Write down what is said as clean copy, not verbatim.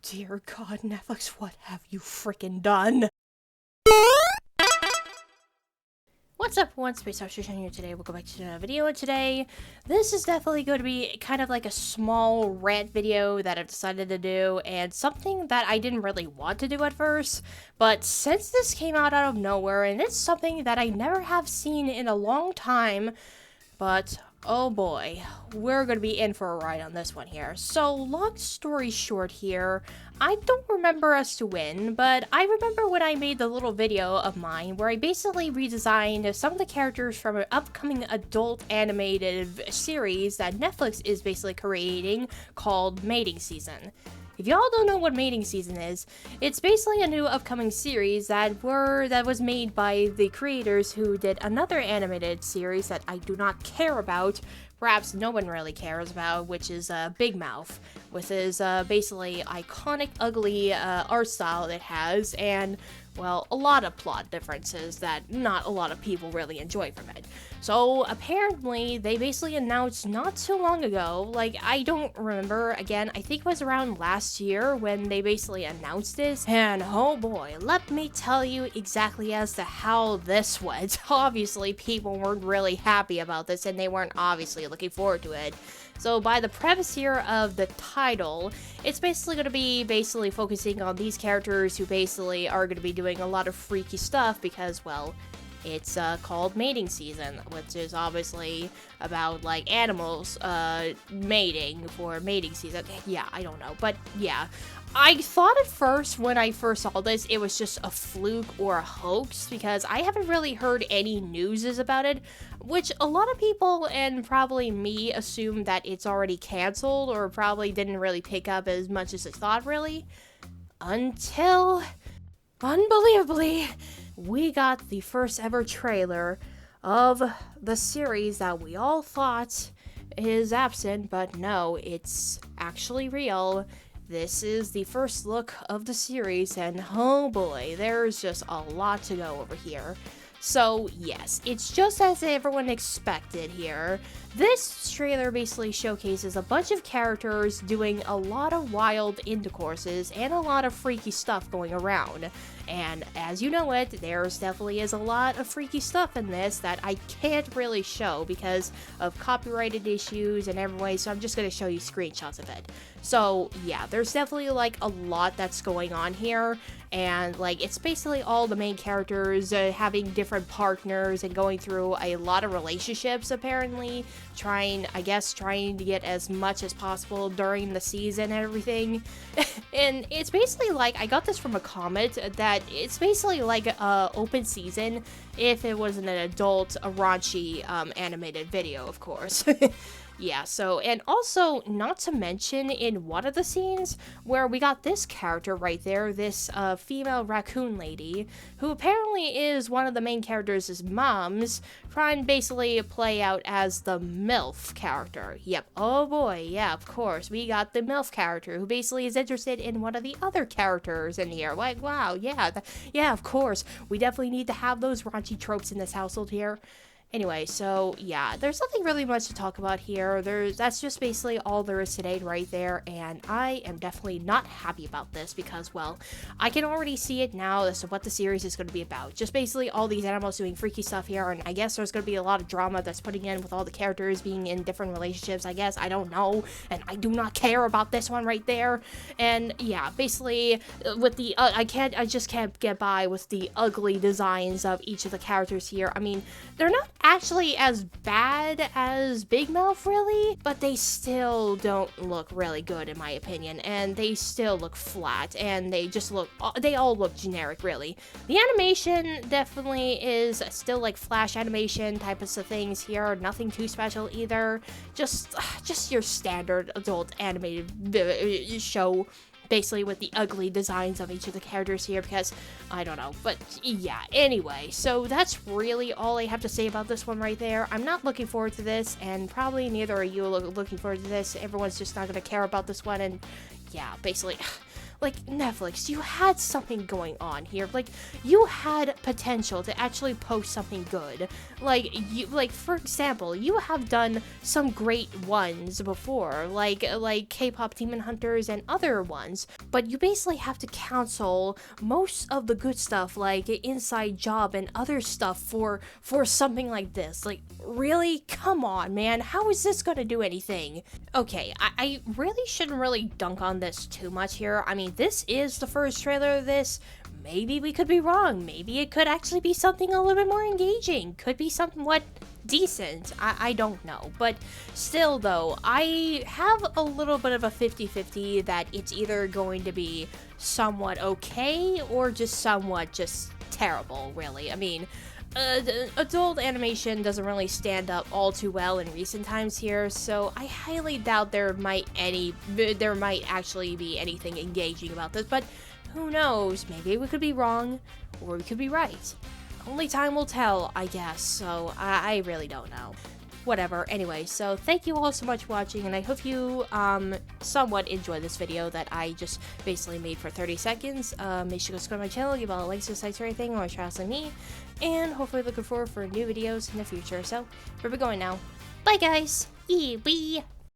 dear God, Netflix, what have you freaking done? What's up, everyone? Space Obsession here today. Welcome back to another video, and today, this is definitely going to be kind of like a small rant video that I've decided to do, and something that I didn't really want to do at first, but since this came out of nowhere, and it's something that I never have seen in a long time, but oh boy, we're going to be in for a ride on this one here. So, long story short here, I don't remember us to win, but I remember when I made the little video of mine where I basically redesigned some of the characters from an upcoming adult animated series that Netflix is basically creating called Mating Season. If y'all don't know what Mating Season is, it's basically a new upcoming series that was made by the creators who did another animated series that I do not care about, perhaps no one really cares about, which is Big Mouth, with his basically iconic, ugly art style it has, and, well, a lot of plot differences that not a lot of people really enjoy from it. So, apparently, they basically announced not too long ago, like, I don't remember, again, I think it was around last year when they basically announced this, and oh boy, let me tell you exactly as to how this went. Obviously, people weren't really happy about this, and they weren't obviously looking forward to it. So by the premise here of the title, it's basically going to be focusing on these characters who basically are going to be doing a lot of freaky stuff because, well, it's called Mating Season, which is obviously about, like, animals mating for mating season. Yeah, I don't know, but yeah. I thought at first, when I first saw this, it was just a fluke or a hoax, because I haven't really heard any newses about it, which a lot of people, and probably me, assume that it's already canceled, or probably didn't really pick up as much as I thought, really, until, unbelievably, we got the first ever trailer of the series that we all thought is absent, but no, it's actually real. This is the first look of the series, and oh boy, there's just a lot to go over here. So yes, it's just as everyone expected here. This trailer basically showcases a bunch of characters doing a lot of wild intercourses and a lot of freaky stuff going around. And as you know it, there's definitely is a lot of freaky stuff in this that I can't really show because of copyrighted issues and everything, so I'm just going to show you screenshots of it. So yeah, there's definitely like a lot that's going on here, and like it's basically all the main characters having different partners and going through a lot of relationships apparently, trying to get as much as possible during the season and everything. And it's basically like, I got this from a comment that it's basically like a open season if it wasn't an adult, a raunchy animated video, of course. Yeah, so, and also, not to mention, in one of the scenes, where we got this character right there, this female raccoon lady, who apparently is one of the main characters' moms, trying to basically play out as the MILF character. Yep, oh boy, yeah, of course, we got the MILF character, who basically is interested in one of the other characters in here. Like, wow, yeah, yeah, of course, we definitely need to have those raunchy tropes in this household here. Anyway, so yeah, there's nothing really much to talk about here. That's just basically all there is today right there, and I am definitely not happy about this because, well, I can already see it now as to what the series is going to be about. Just basically all these animals doing freaky stuff here, and I guess there's going to be a lot of drama that's putting in with all the characters being in different relationships, I guess. I don't know, and I do not care about this one right there. And yeah, basically, with the, I just can't get by with the ugly designs of each of the characters here. I mean, they're not actually as bad as Big Mouth, really, but they still don't look really good in my opinion, and they still look flat, and they all look generic, really. The animation definitely is still like flash animation type of things here, nothing too special either, just your standard adult animated show, basically with the ugly designs of each of the characters here, because I don't know, but yeah, anyway, so that's really all I have to say about this one right there. I'm not looking forward to this, and probably neither are you looking forward to this. Everyone's just not going to care about this one, and yeah, basically, like, Netflix, you had something going on here. Like, you had potential to actually post something good. Like, for example, you have done some great ones before, like K-pop Demon Hunters and other ones, but you basically have to cancel most of the good stuff, like Inside Job and other stuff for something like this. Like, really? Come on, man. How is this gonna do anything? Okay, I really shouldn't really dunk on this too much here. I mean, this is the first trailer of this. Maybe we could be wrong. Maybe it could actually be something a little bit more engaging. Could be somewhat decent. I don't know. But still, though, I have a little bit of a 50-50 that it's either going to be somewhat okay or just somewhat just terrible, really. I mean, adult animation doesn't really stand up all too well in recent times here, so I highly doubt there might actually be anything engaging about this, but who knows? Maybe we could be wrong, or we could be right. Only time will tell, I guess, so I really don't know. Whatever, anyway, so thank you all so much for watching, and I hope you somewhat enjoyed this video that I just basically made for 30 seconds. Make sure to subscribe to my channel, give all the links to the sites or anything, or try to me, and hopefully looking forward for new videos in the future. So, where we going now? Bye guys! EB!